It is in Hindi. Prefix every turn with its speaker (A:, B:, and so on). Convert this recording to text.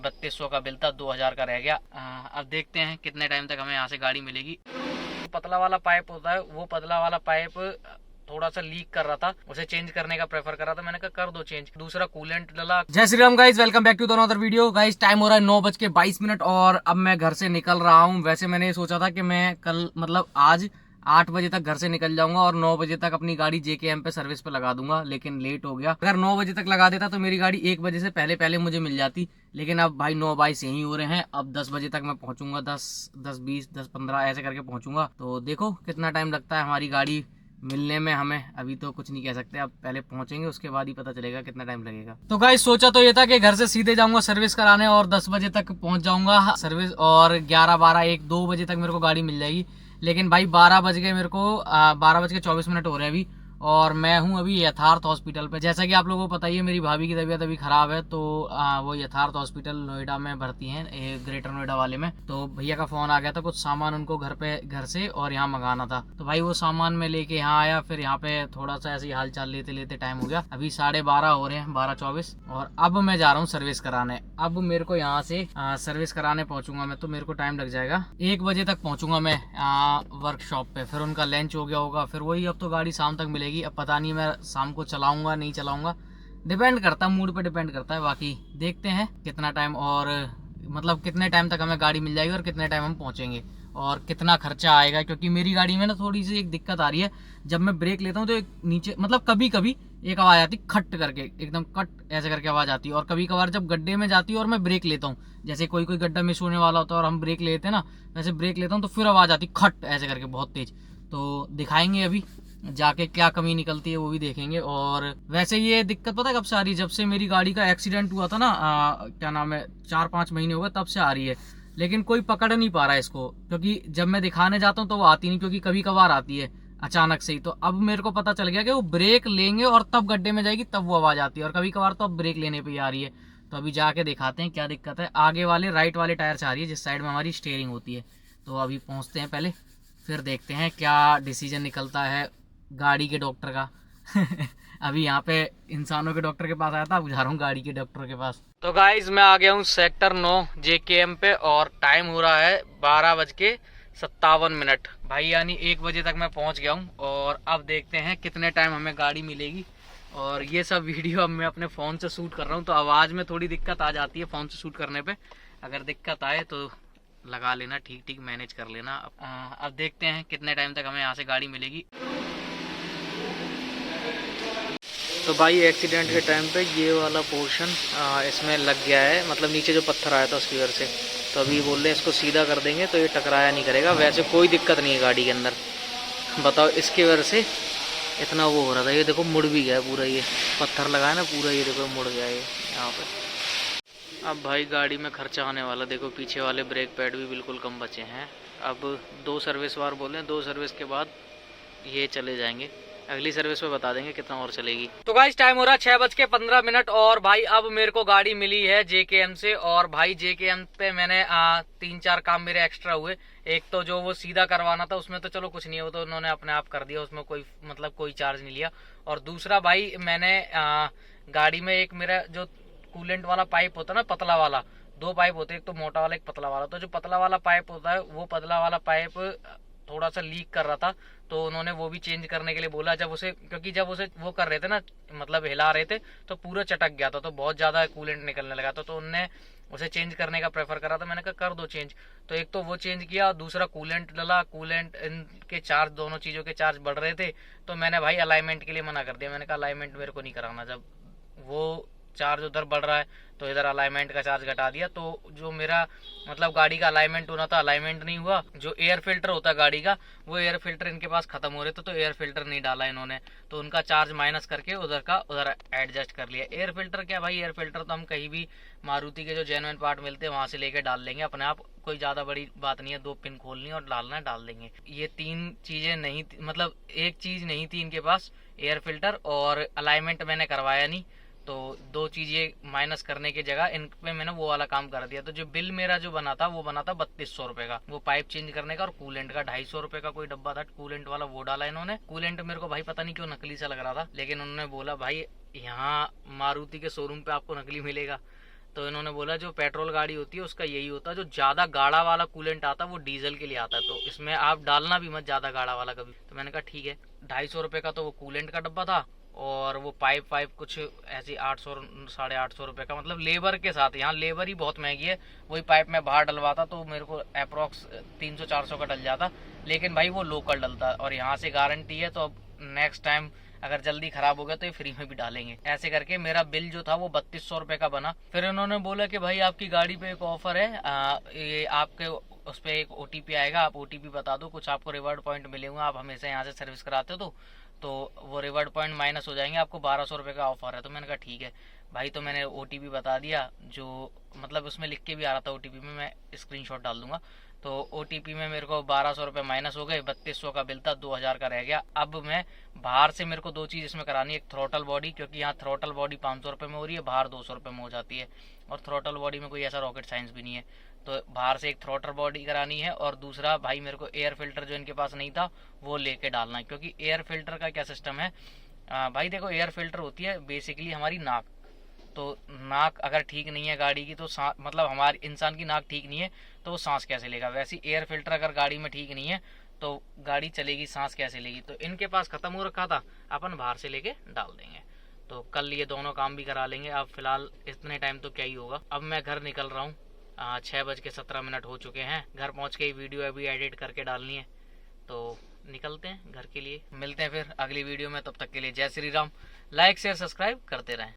A: 3200 का बिल था, 2000 का रह गया। अब देखते हैं कितने टाइम तक हमें यहाँ से गाड़ी मिलेगी। पतला वाला पाइप होता है, वो पतला वाला पाइप थोड़ा सा लीक कर रहा था, उसे चेंज करने का प्रेफर कर रहा था। मैंने कहा कर दो चेंज। दूसरा कूलेंट डला। जय Shri Ram guys, welcome back to the another video. Guys time हो रहा है 9:22 और अब मैं घर से निकल रहा हूँ। वैसे मैंने सोचा था कि मैं कल मतलब आज 8 बजे तक घर से निकल जाऊंगा और 9 बजे तक अपनी गाड़ी JKM पे सर्विस पे लगा दूंगा, लेकिन लेट हो गया। अगर 9 बजे तक लगा देता तो मेरी गाड़ी 1 बजे से पहले पहले मुझे मिल जाती, लेकिन अब भाई 9:22 यही हो रहे हैं। अब 10 बजे तक मैं पहुंचूंगा, 10:20, 10:15 ऐसे करके पहुंचूंगा। तो देखो कितना टाइम लगता है हमारी गाड़ी मिलने में। हमें अभी तो कुछ नहीं कह सकते, अब पहले पहुंचेंगे उसके बाद ही पता चलेगा कितना टाइम लगेगा। तो गाइस सोचा तो ये था कि घर से सीधे जाऊंगा सर्विस कराने और 10 बजे तक पहुंच जाऊंगा सर्विस, और 11, 12, 1, 2 बजे तक मेरे को गाड़ी मिल जाएगी। लेकिन भाई 12 बज गए, मेरे को 12:24 हो रहे हैं अभी, और मैं हूं अभी यथार्थ हॉस्पिटल पे। जैसा कि आप लोगों को पता ही है, मेरी भाभी की तबीयत अभी खराब है, तो वो यथार्थ हॉस्पिटल नोएडा में भर्ती हैं, ग्रेटर नोएडा वाले में। तो भैया का फोन आ गया था, कुछ सामान उनको घर से और यहाँ मंगाना था। तो भाई वो सामान मैं लेके यहाँ आया, फिर यहाँ पे थोड़ा सा ऐसे हाल चाल लेते लेते टाइम हो गया। अभी 12:30 हो रहे हैं, 12:24, और अब मैं जा रहा हूँ सर्विस कराने। अब मेरे को यहाँ से सर्विस कराने पहुंचूंगा मैं, तो मेरे को टाइम लग जाएगा। 1 बजे तक पहुंचूंगा मैं वर्कशॉप पे, फिर उनका लंच हो गया होगा, फिर वही अब तो गाड़ी शाम तक मिलेगी। अब पता नहीं मैं शाम को चलाऊंगा नहीं चलाऊंगा, डिपेंड करता है, मूड पे डिपेंड करता है। बाकी देखते हैं कितना टाइम और मतलब कितने टाइम तक हमें गाड़ी मिल जाएगी और कितने टाइम हम पहुंचेंगे और कितना खर्चा आएगा। क्योंकि मेरी गाड़ी में ना थोड़ी सी एक दिक्कत आ रही है, जब मैं ब्रेक लेता हूँ तो एक नीचे मतलब कभी कभी एक आवाज़ आती खट करके, एकदम कट ऐसे करके आवाज़ आती है। और कभी कभार जब गड्ढे में जाती है और मैं ब्रेक लेता हूँ, जैसे कोई गड्ढा मिस होने वाला होता है और हम ब्रेक लेते हैं ना, वैसे ब्रेक लेता हूँ तो फिर आवाज़ आती खट ऐसे करके बहुत तेज। तो दिखाएंगे अभी जाके क्या कमी निकलती है, वो भी देखेंगे। और वैसे ये दिक्कत पता है कब से आ रही है? जब से मेरी गाड़ी का एक्सीडेंट हुआ था ना, क्या नाम है, 4-5 महीने हो गए तब से आ रही है। लेकिन कोई पकड़ नहीं पा रहा है इसको, क्योंकि जब मैं दिखाने जाता हूँ तो वो आती नहीं, क्योंकि कभी कभार आती है अचानक से ही। तो अब मेरे को पता चल गया कि वो ब्रेक लेंगे और तब गड्ढे में जाएगी तब वो आवाज़ आती है, और कभी कभार तो अब ब्रेक लेने पर ही आ रही है। तो अभी जाके दिखाते हैं क्या दिक्कत है। आगे वाले राइट वाले टायर से आ रही है, जिस साइड में हमारी स्टीयरिंग होती है। तो अभी पहुँचते हैं पहले, फिर देखते हैं क्या डिसीजन निकलता है गाड़ी के डॉक्टर का। अभी यहाँ पे इंसानों के डॉक्टर के पास आया था, अब जा रहा हूँ गाड़ी के डॉक्टर के पास। तो गाइज मैं आ गया हूँ सेक्टर 9 JKM पे, और टाइम हो रहा है 12:57 भाई, यानी 1 बजे तक मैं पहुँच गया हूँ। और अब देखते हैं कितने टाइम हमें गाड़ी मिलेगी। और ये सब वीडियो अब मैं अपने फ़ोन से शूट कर रहा हूँ, तो आवाज़ में थोड़ी दिक्कत आ जाती है फ़ोन से शूट करने पर। अगर दिक्कत आए तो लगा लेना, ठीक ठीक मैनेज कर लेना। अब देखते हैं कितने टाइम तक हमें यहाँ से गाड़ी मिलेगी। तो भाई एक्सीडेंट के टाइम पे ये वाला पोर्शन इसमें लग गया है, मतलब नीचे जो पत्थर आया था उसकी वजह से। तो अभी बोल रहे हैं इसको सीधा कर देंगे तो ये टकराया नहीं करेगा। वैसे कोई दिक्कत नहीं है गाड़ी के अंदर, बताओ इसकी वजह से इतना वो हो रहा था। ये देखो मुड़ भी गया पूरा, ये पत्थर लगाया ना पूरा, ये देखो मुड़ गया ये यहाँ पर। अब भाई गाड़ी में खर्चा आने वाला, देखो पीछे वाले ब्रेक पैड भी बिल्कुल कम बचे हैं। अब 2 सर्विस बार बोले, 2 सर्विस के बाद ये चले जाएंगे। अगली सर्विस में बता देंगे कितना और चलेगी। तो गाइस टाइम हो रहा है 6:15 और भाई अब मेरे को गाड़ी मिली है JKM से। और भाई JKM पे मैंने 3-4 काम मेरे एक्स्ट्रा हुए। एक तो जो वो सीधा करवाना था उसमें तो चलो कुछ नहीं है, वो तो उन्होंने अपने आप कर दिया, उसमें कोई मतलब कोई चार्ज नहीं लिया। और दूसरा भाई मैंने गाड़ी में एक मेरा जो कूलेंट वाला पाइप होता है ना, पतला वाला, 2 पाइप होते हैं, एक तो मोटा वाला एक पतला वाला। तो जो पतला वाला पाइप होता है, वो पतला वाला पाइप थोड़ा सा लीक कर रहा था, तो उन्होंने वो भी चेंज करने के लिए बोला। जब उसे क्योंकि जब उसे वो कर रहे थे ना, मतलब हिला रहे थे, तो पूरा चटक गया था, तो बहुत ज़्यादा कूलेंट निकलने लगा था। तो उनने उसे चेंज करने का प्रेफर करा था। मैंने कहा कर दो चेंज। तो एक तो वो चेंज किया, दूसरा कूलेंट डला। कूलेंट इनके चार्ज, दोनों चीज़ों के चार्ज बढ़ रहे थे, तो मैंने भाई अलाइनमेंट के लिए मना कर दिया। मैंने कहा अलाइनमेंट मेरे को नहीं कराना, जब वो चार्ज उधर बढ़ रहा है तो इधर अलाइनमेंट का चार्ज घटा दिया। तो जो मेरा मतलब गाड़ी का अलाइनमेंट होना था, अलाइनमेंट नहीं हुआ। जो एयर फिल्टर होता है गाड़ी का, वो एयर फिल्टर इनके पास खत्म हो रहे थे, तो एयर फिल्टर नहीं डाला इन्होंने, तो उनका चार्ज माइनस करके उधर का उधर एडजस्ट कर लिया। एयर फिल्टर क्या भाई, एयर फिल्टर तो हम कहीं भी मारुति के जो जेन्युइन पार्ट मिलते हैं वहां से लेके डाल लेंगे अपने आप, कोई ज़्यादा बड़ी बात नहीं है। 2 पिन खोलनी और डालना है, डाल देंगे। ये 3 चीज़ें नहीं, मतलब एक चीज़ नहीं थी इनके पास, एयर फिल्टर और अलाइनमेंट मैंने करवाया नहीं। तो 2 चीज़ें माइनस करने की जगह इन पे मैंने वो वाला काम कर दिया। तो जो बिल मेरा जो बना था वो बना था 3200 रुपये का, वो पाइप चेंज करने का, और कूलेंट का 250 रुपये का कोई डब्बा था कूलेंट वाला, वो डाला इन्होंने। कूलेंट मेरे को भाई पता नहीं क्यों नकली सा लग रहा था, लेकिन उन्होंने बोला भाई यहाँ मारुति के शोरूम पे आपको नकली मिलेगा, तो इन्होंने बोला जो पेट्रोल गाड़ी होती है उसका यही होता है, जो ज़्यादा गाढ़ा वाला कूलेंट आता है वो डीजल के लिए आता है, तो इसमें आप डालना भी मत ज़्यादा गाढ़ा वाला कभी। तो मैंने कहा ठीक है। 250 रुपये का तो वो कूलेंट का डब्बा था, और वो पाइप वाइप कुछ ऐसी 800 850 रुपये का, मतलब लेबर के साथ। यहाँ लेबर ही बहुत महंगी है। वही पाइप मैं बाहर डलवाता तो मेरे को अप्रोक्स 300-400 का डल जाता, लेकिन भाई वो लोकल डलता और यहाँ से गारंटी है। तो अब नेक्स्ट टाइम अगर जल्दी खराब हो गया तो ये फ्री में भी डालेंगे। ऐसे करके मेरा बिल जो था वो 3200 रुपये का बना। फिर इन्होंने बोला कि भाई आपकी गाड़ी पे एक ऑफर है, ये आपके उस पर एक OTP आएगा, आप OTP बता दो, कुछ आपको रिवार्ड पॉइंट मिलेंगे, आप हमेशा यहाँ से सर्विस कराते हो तो वो रिवार्ड पॉइंट माइनस हो जाएंगे, आपको 1200 रुपये का ऑफर है। तो मैंने कहा ठीक है भाई। तो मैंने OTP बता दिया, जो मतलब उसमें लिख के भी आ रहा था OTP में, मैं स्क्रीनशॉट डाल दूंगा। तो OTP में मेरे को 1200 रुपये माइनस हो गए, 3200 का बिल था, 2000 का रह गया। अब मैं बाहर से मेरे को 2 चीज़ इसमें करानी है, एक थ्रोटल बॉडी, क्योंकि यहाँ थ्रोटल बॉडी 500 रुपये में हो रही है, बाहर 200 रुपये में हो जाती है, और थ्रोटल बॉडी में कोई ऐसा रॉकेट साइंस भी नहीं है। तो बाहर से एक थ्रोटल बॉडी करानी है, और दूसरा भाई मेरे को एयर फिल्टर जो इनके पास नहीं था वो लेके डालना है। क्योंकि एयर फिल्टर का क्या सिस्टम है भाई, देखो एयर फिल्टर होती है बेसिकली हमारी नाक। तो नाक अगर ठीक नहीं है गाड़ी की, तो मतलब हमारी इंसान की नाक ठीक नहीं है तो वो सांस कैसे लेगा। वैसे एयर फिल्टर अगर गाड़ी में ठीक नहीं है तो गाड़ी चलेगी, सांस कैसे लेगी। तो इनके पास ख़त्म हो रखा था, अपन बाहर से लेके डाल देंगे। तो कल ये दोनों काम भी करा लेंगे। अब फिलहाल इतने टाइम तो क्या ही होगा। अब मैं घर निकल रहा हूँ, 6:17 हो चुके हैं। घर पहुँच के ही वीडियो अभी एडिट करके डालनी है, तो निकलते हैं घर के लिए। मिलते हैं फिर अगली वीडियो में, तब तक के लिए जय Shri Ram. Like share subscribe करते रहें।